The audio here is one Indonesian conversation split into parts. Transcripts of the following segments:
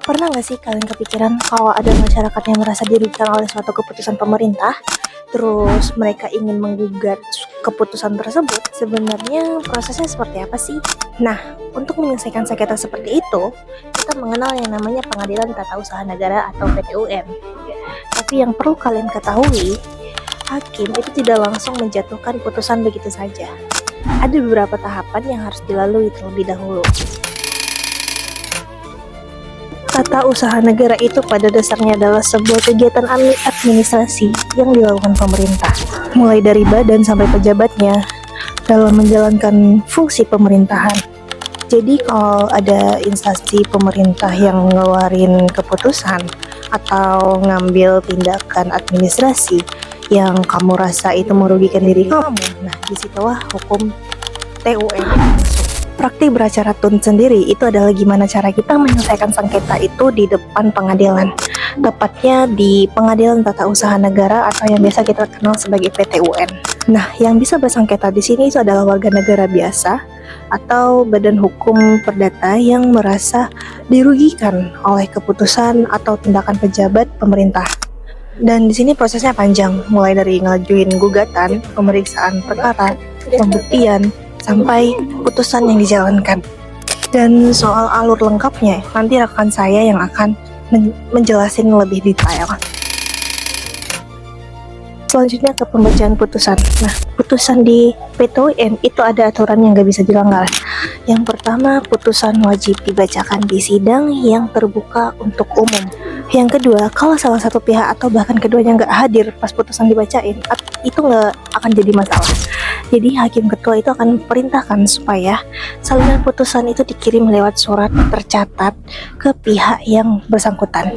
Pernah nggak sih kalian kepikiran kalau ada masyarakat yang merasa dirugikan oleh suatu keputusan pemerintah, terus mereka ingin menggugat keputusan tersebut? Sebenarnya prosesnya seperti apa sih? Nah, untuk menyelesaikan sengketa seperti itu, kita mengenal yang namanya Pengadilan Tata Usaha Negara atau PTUN. Tapi yang perlu kalian ketahui, hakim itu tidak langsung menjatuhkan putusan begitu saja. Ada beberapa tahapan yang harus dilalui terlebih dahulu. Tata usaha negara itu pada dasarnya adalah sebuah kegiatan administrasi yang dilakukan pemerintah, mulai dari badan sampai pejabatnya dalam menjalankan fungsi pemerintahan. Jadi kalau ada instansi pemerintah yang ngeluarin keputusan atau ngambil tindakan administrasi yang kamu rasa itu merugikan diri kamu, nah disitulah hukum TUN masuk. Praktik beracara TUN sendiri itu adalah gimana cara kita menyelesaikan sengketa itu di depan pengadilan, tepatnya di Pengadilan Tata Usaha Negara atau yang biasa kita kenal sebagai PTUN. Nah, yang bisa bersengketa di sini itu adalah warga negara biasa atau badan hukum perdata yang merasa dirugikan oleh keputusan atau tindakan pejabat pemerintah. Dan di sini prosesnya panjang, mulai dari ngajuin gugatan, pemeriksaan perkara, pembuktian, sampai putusan yang dijalankan. Dan soal alur lengkapnya, nanti rekan saya yang akan menjelaskan lebih detail. Selanjutnya ke pembacaan putusan. Nah, putusan di PTUN itu ada aturan yang gak bisa dilanggar. Yang pertama, putusan wajib dibacakan di sidang yang terbuka untuk umum. Yang kedua, kalau salah satu pihak atau bahkan keduanya nggak hadir pas putusan dibacain, itu nggak akan jadi masalah. Jadi hakim ketua itu akan perintahkan supaya salinan putusan itu dikirim lewat surat tercatat ke pihak yang bersangkutan.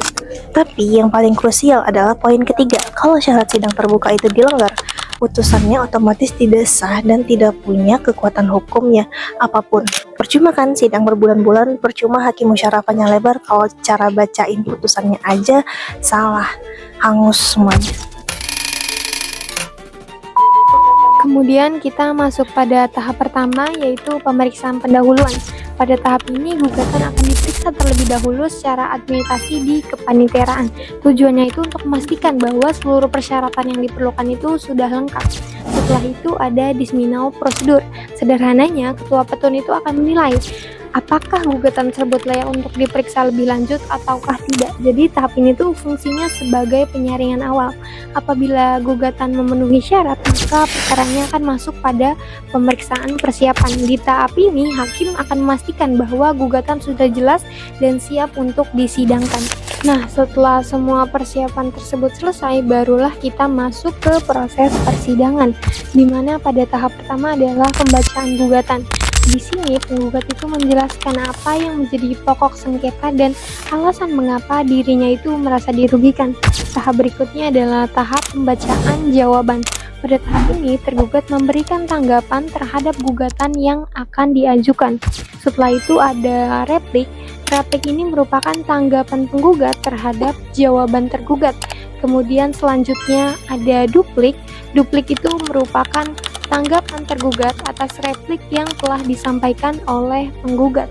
Tapi yang paling krusial adalah poin ketiga, kalau syarat sidang terbuka itu dilanggar, putusannya otomatis tidak sah dan tidak punya kekuatan hukumnya apapun. Percuma kan sidang berbulan-bulan, percuma hakim musyawarahnya lebar kalau cara bacain putusannya aja salah, hangus semuanya. Kemudian kita masuk pada tahap pertama, yaitu pemeriksaan pendahuluan. Pada tahap ini, gugatan akan diperiksa terlebih dahulu secara administrasi di kepaniteraan. Tujuannya itu untuk memastikan bahwa seluruh persyaratan yang diperlukan itu sudah lengkap. Setelah itu ada dismissal prosedur. Sederhananya, ketua petun itu akan menilai apakah gugatan tersebut layak untuk diperiksa lebih lanjut ataukah tidak. Jadi tahap ini tuh fungsinya sebagai penyaringan awal. Apabila gugatan memenuhi syarat, maka perkaranya akan masuk pada pemeriksaan persiapan. Di tahap ini, hakim akan memastikan bahwa gugatan sudah jelas dan siap untuk disidangkan. Nah, setelah semua persiapan tersebut selesai, barulah kita masuk ke proses persidangan, di mana pada tahap pertama adalah pembacaan gugatan. Di sini penggugat itu menjelaskan apa yang menjadi pokok sengketa dan alasan mengapa dirinya itu merasa dirugikan. Tahap berikutnya adalah tahap pembacaan jawaban. Pada tahap ini tergugat memberikan tanggapan terhadap gugatan yang akan diajukan. Setelah itu ada replik. Replik ini merupakan tanggapan penggugat terhadap jawaban tergugat. Kemudian selanjutnya ada duplik. Duplik itu merupakan tanggapan tergugat atas replik yang telah disampaikan oleh penggugat.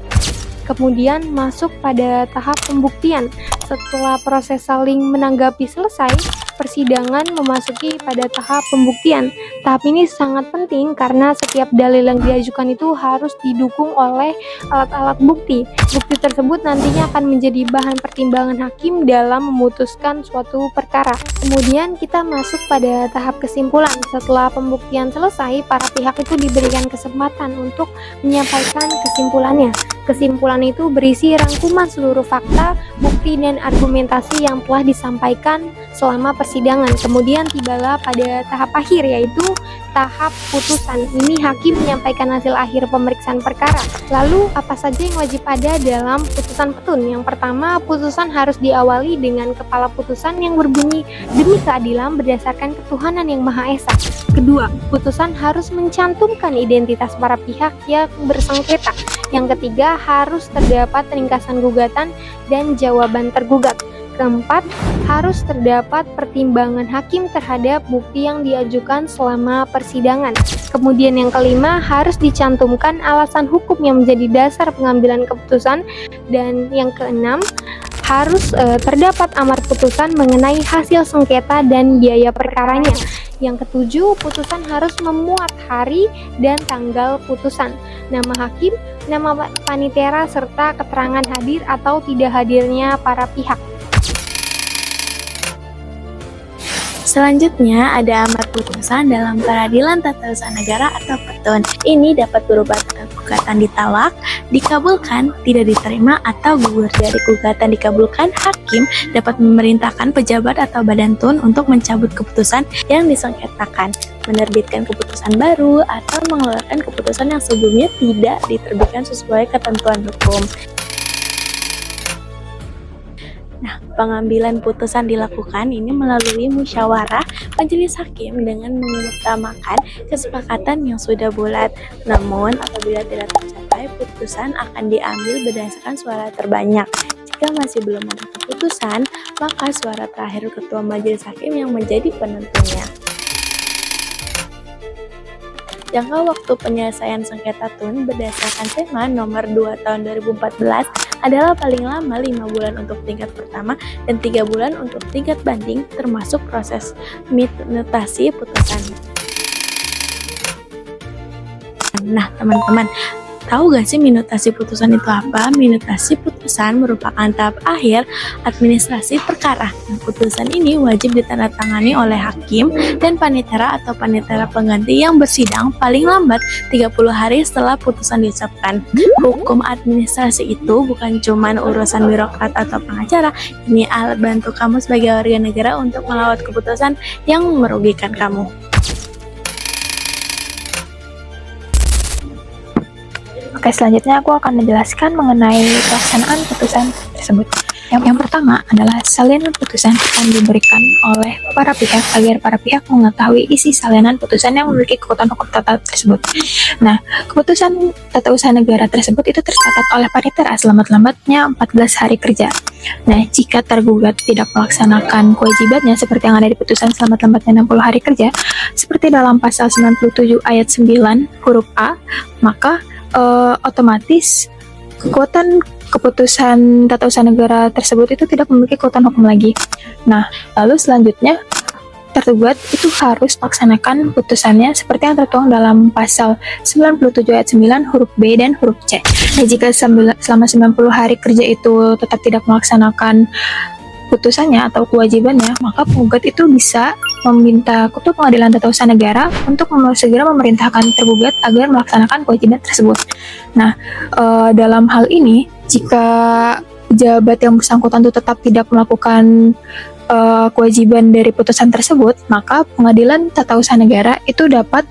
Kemudian masuk pada tahap pembuktian. Setelah proses saling menanggapi selesai, persidangan memasuki pada tahap pembuktian. Tahap ini sangat penting karena setiap dalil yang diajukan itu harus didukung oleh alat-alat bukti. Bukti tersebut nantinya akan menjadi bahan pertimbangan hakim dalam memutuskan suatu perkara. Kemudian kita masuk pada tahap kesimpulan. Setelah pembuktian selesai, para pihak itu diberikan kesempatan untuk menyampaikan kesimpulannya. Kesimpulan itu berisi rangkuman seluruh fakta, bukti, dan argumentasi yang telah disampaikan selama persidangan. Kemudian tibalah pada tahap akhir, yaitu tahap putusan. Ini hakim menyampaikan hasil akhir pemeriksaan perkara. Lalu apa saja yang wajib ada dalam putusan petun? Yang pertama, putusan harus diawali dengan kepala putusan yang berbunyi demi keadilan berdasarkan ketuhanan yang Maha Esa. Kedua, putusan harus mencantumkan identitas para pihak yang bersengketa. Yang ketiga, harus terdapat ringkasan gugatan dan jawaban tergugat. Keempat, harus terdapat pertimbangan hakim terhadap bukti yang diajukan selama persidangan. Kemudian yang kelima, harus dicantumkan alasan hukum yang menjadi dasar pengambilan keputusan. Dan yang keenam, harus terdapat amar putusan mengenai hasil sengketa dan biaya perkaranya. Yang ketujuh, putusan harus memuat hari dan tanggal putusan, nama hakim, nama panitera, serta keterangan hadir atau tidak hadirnya para pihak. Selanjutnya ada amar putusan dalam peradilan tata usaha negara atau petun. Ini dapat berupa gugatan ditolak, dikabulkan, tidak diterima, atau gugur. Dari gugatan dikabulkan, hakim dapat memerintahkan pejabat atau badan tun untuk mencabut keputusan yang disengketakan, menerbitkan keputusan baru, atau mengeluarkan keputusan yang sebelumnya tidak diterbitkan sesuai ketentuan hukum. Nah, pengambilan putusan dilakukan ini melalui musyawarah majelis hakim dengan mengutamakan kesepakatan yang sudah bulat. Namun, apabila tidak tercapai, putusan akan diambil berdasarkan suara terbanyak. Jika masih belum ada keputusan, maka suara terakhir ketua majelis hakim yang menjadi penentunya. Jangka waktu penyelesaian sengketa tun berdasarkan SEMA nomor 2 tahun 2014 adalah paling lama 5 bulan untuk tingkat pertama dan 3 bulan untuk tingkat banding, termasuk proses minutasi putusan. Nah, teman-teman, tahu gak sih minutasi putusan itu apa? Minutasi putusan merupakan tahap akhir administrasi perkara. Nah, putusan ini wajib ditandatangani oleh hakim dan panitera atau panitera pengganti yang bersidang paling lambat 30 hari setelah putusan diucapkan. Hukum administrasi itu bukan cuma urusan birokrat atau pengacara. Ini alat bantu kamu sebagai warga negara untuk melawat keputusan yang merugikan kamu. Oke, selanjutnya aku akan menjelaskan mengenai pelaksanaan putusan tersebut. Yang pertama adalah salinan putusan akan diberikan oleh para pihak agar para pihak mengetahui isi salinan putusan yang memiliki kekuatan hukum tata tersebut. Nah, keputusan tata usaha negara tersebut itu tercatat oleh panitera selamat-lambatnya 14 hari kerja. Nah, jika tergugat tidak melaksanakan kewajibannya seperti yang ada di putusan selamat-lambatnya 60 hari kerja, seperti dalam pasal 97 ayat 9 huruf A, maka otomatis kekuatan keputusan tata usaha negara tersebut itu tidak memiliki kekuatan hukum lagi. Nah, lalu selanjutnya tergugat itu harus melaksanakan putusannya seperti yang tertuang dalam pasal 97 ayat 9 huruf B dan huruf C. Nah, jika selama 90 hari kerja itu tetap tidak melaksanakan putusannya atau kewajibannya, maka penggugat itu bisa meminta Ketua Pengadilan Tata Usaha Negara untuk segera memerintahkan tergugat agar melaksanakan kewajiban tersebut. Nah, dalam hal ini, jika pejabat yang bersangkutan itu tetap tidak melakukan kewajiban dari putusan tersebut, maka Pengadilan Tata Usaha Negara itu dapat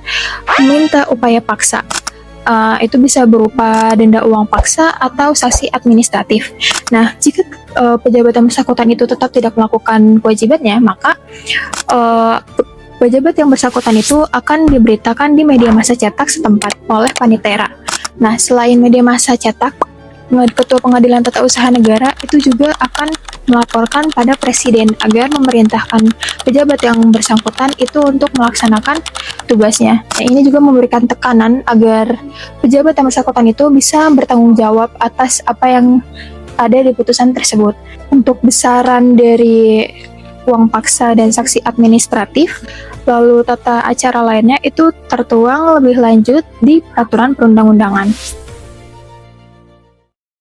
meminta upaya paksa. Itu bisa berupa denda uang paksa atau sanksi administratif. Nah, jika pejabat yang bersangkutan itu tetap tidak melakukan kewajibannya, maka pejabat yang bersangkutan itu akan diberitakan di media massa cetak setempat oleh panitera. Nah, selain media massa cetak, Ketua Pengadilan Tata Usaha Negara itu juga akan melaporkan pada Presiden agar memerintahkan pejabat yang bersangkutan itu untuk melaksanakan tugasnya. Nah, ini juga memberikan tekanan agar pejabat yang bersangkutan itu bisa bertanggung jawab atas apa yang ada di putusan tersebut. Untuk besaran dari uang paksa dan sanksi administratif, lalu tata acara lainnya itu tertuang lebih lanjut di peraturan perundang-undangan.